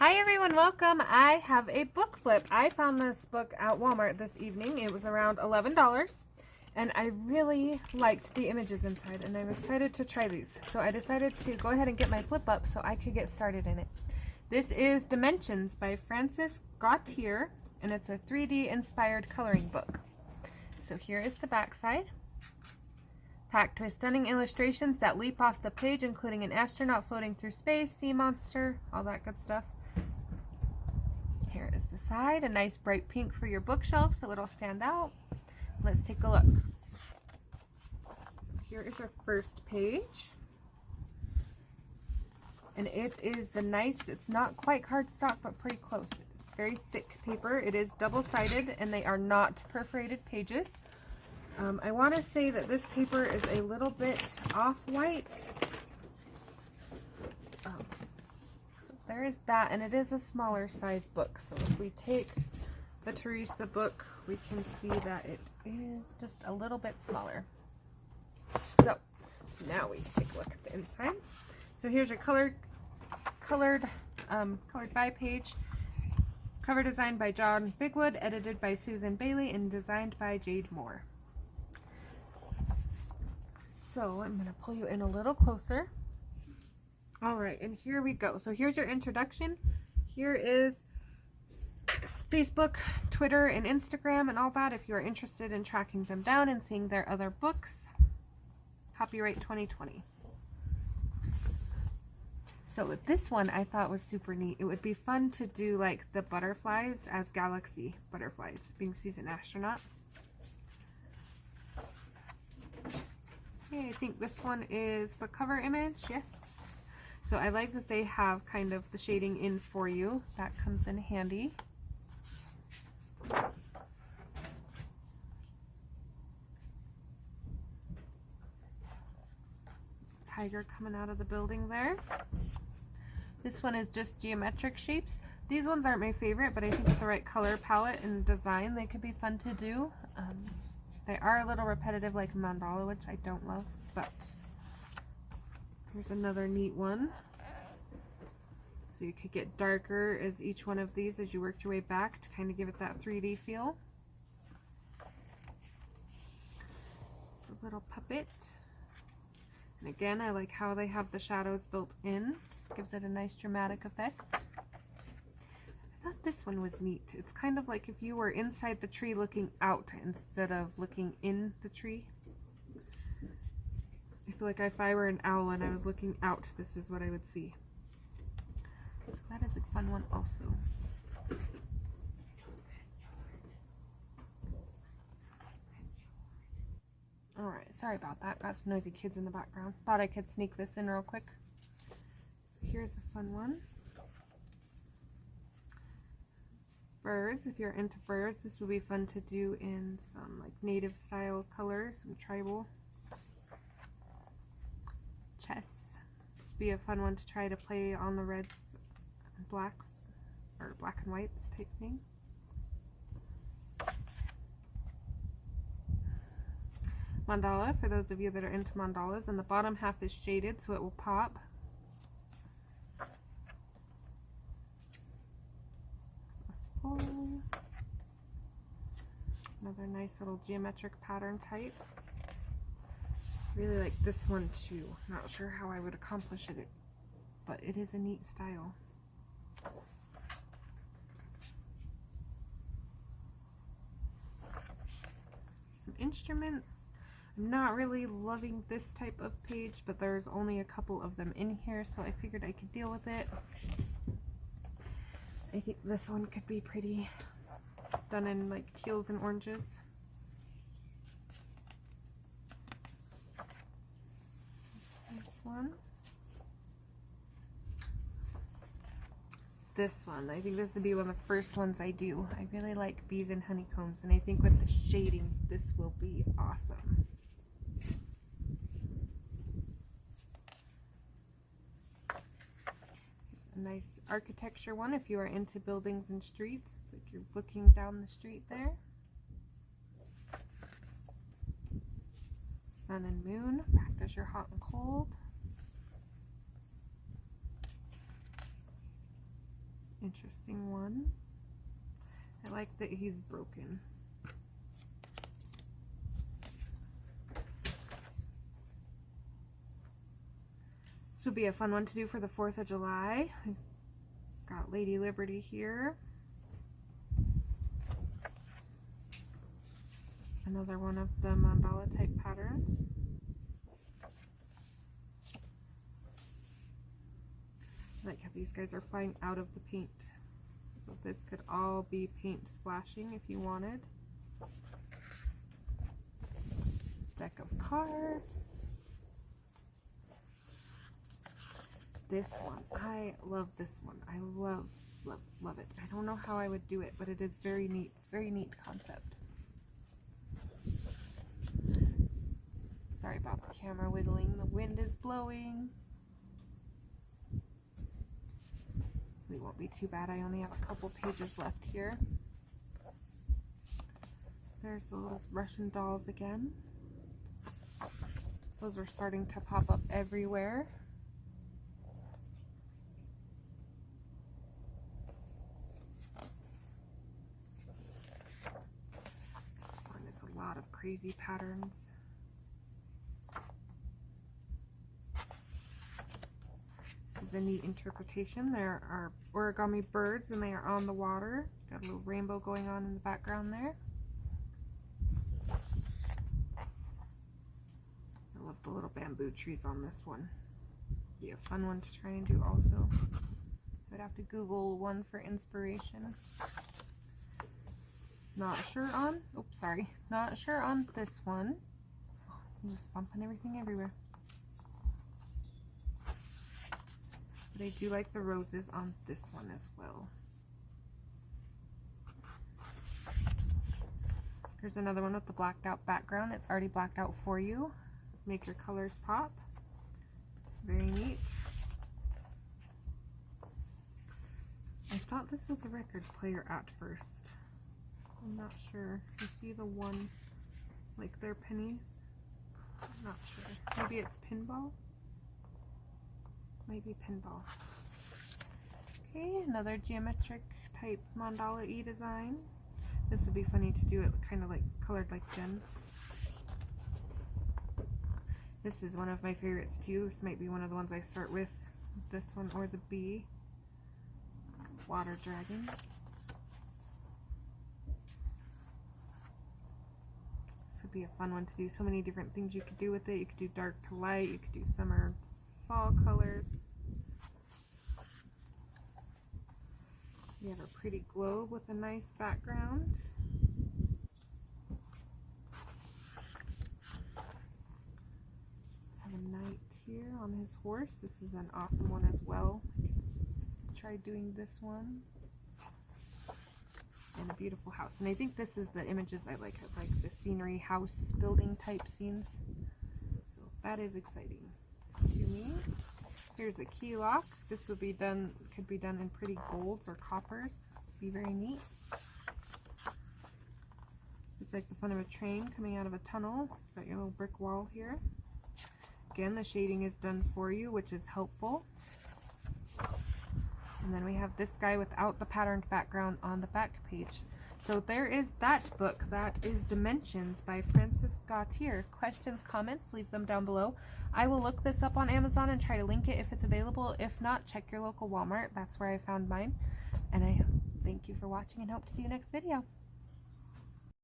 Hi everyone, welcome. I have a book flip. I found this book at Walmart this evening. It was around $11 and I really liked the images inside and I'm excited to try these. So I decided to go ahead and get my flip up so I could get started in it. This is Dimensions by François Gautier and it's a 3D inspired coloring book. So here is the back side. Packed with stunning illustrations that leap off the page, including an astronaut floating through space, sea monster, all that good stuff. Here is the side, a nice bright pink for your bookshelf so it'll stand out. Let's take a look. So here is your first page. And it is the nice, it's not quite cardstock, but pretty close. It's very thick paper. It is double-sided and they are not perforated pages. I want to say that this paper is a little bit off-white. So there is that, and it is a smaller size book. So if we take the Teresa book, we can see that it is just a little bit smaller. So now we can take a look at the inside. So here's your colored by page. Cover designed by John Bigwood, edited by Susan Bailey, and designed by Jade Moore. So I'm going to pull you in a little closer. All right, and here we go. So here's your introduction. Here is Facebook, Twitter, and Instagram and all that if you are interested in tracking them down and seeing their other books. Copyright 2020. So with this one I thought was super neat. It would be fun to do like the butterflies as galaxy butterflies, being seasoned astronaut. I think this one is the cover image, yes. So I like that they have kind of the shading in for you. That comes in handy. Tiger coming out of the building there. This one is just geometric shapes. These ones aren't my favorite, but I think with the right color palette and design, they could be fun to do. They are a little repetitive like Mandala, which I don't love, but here's another neat one. So you could get darker as each one of these as you worked your way back to kind of give it that 3D feel. It's a little puppet. And again, I like how they have the shadows built in. Gives it a nice dramatic effect. I thought this one was neat. It's kind of like if you were inside the tree looking out instead of looking in the tree. I feel like if I were an owl and I was looking out, this is what I would see. So that is a fun one also. Alright, sorry about that. Got some noisy kids in the background. Thought I could sneak this in real quick. So here's a fun one. Birds, if you're into birds, this would be fun to do in some like native style colors, some tribal. Chess, this would be a fun one to try to play on the reds and blacks, or black and whites type thing. Mandala, for those of you that are into mandalas, and the bottom half is shaded so it will pop. Another nice little geometric pattern type. Really like this one too. Not sure how I would accomplish it, but it is a neat style. Some instruments. I'm not really loving this type of page, but there's only a couple of them in here, so I figured I could deal with it. I think this one could be pretty, done in like teals and oranges. This one. This one. I think this would be one of the first ones I do. I really like bees and honeycombs, and I think with the shading, this will be awesome. A nice architecture one if you are into buildings and streets. It's like you're looking down the street there. Sun and moon, practice your hot and cold. Interesting one. I like that he's broken. This would be a fun one to do for the 4th of July. We've got Lady Liberty here. Another one of the mandala type patterns. I like how these guys are flying out of the paint. So this could all be paint splashing if you wanted. Deck of cards. This one, I love this one. I love it. I don't know how I would do it, but it is very neat. It's a very neat concept. Sorry about the camera wiggling. The wind is blowing. It won't be too bad. I only have a couple pages left here. There's the little Russian dolls again. Those are starting to pop up everywhere. This one is a lot of crazy patterns. This is a neat interpretation. There are origami birds and they are on the water. Got a little rainbow going on in the background there. I love the little bamboo trees on this one. Be a fun one to try and do also. I'd have to Google one for inspiration. Not sure on, oops, sorry. Not sure on this one. I'm just bumping everything everywhere. But I do like the roses on this one as well. Here's another one with the blacked out background. It's already blacked out for you. Make your colors pop. Very neat. I thought this was a record player at first. I'm not sure. You see the one, like their pennies? I'm not sure. Maybe it's pinball? Maybe pinball. Okay, another geometric type mandala E design. This would be funny to do it kind of like colored like gems. This is one of my favorites too. This might be one of the ones I start with. This one or the bee. Water dragon. This would be a fun one to do. So many different things you could do with it. You could do dark to light. You could do summer, fall colors. You have a pretty globe with a nice background. Have a knight here on his horse. This is an awesome one as well. Try doing this one. And a beautiful house. And I think this is the images I like the scenery, house building type scenes. So that is exciting to me. Here's a key lock. This would be done, could be done in pretty golds or coppers. Be very neat. It's like the front of a train coming out of a tunnel. Got your little brick wall here. Again, the shading is done for you, which is helpful. And then we have this guy without the patterned background on the back page. So there is that book. That is Dimensions by François Gautier. Questions, comments, leave them down below. I will look this up on Amazon and try to link it if it's available. If not, check your local Walmart. That's where I found mine. And I thank you for watching and hope to see you next video.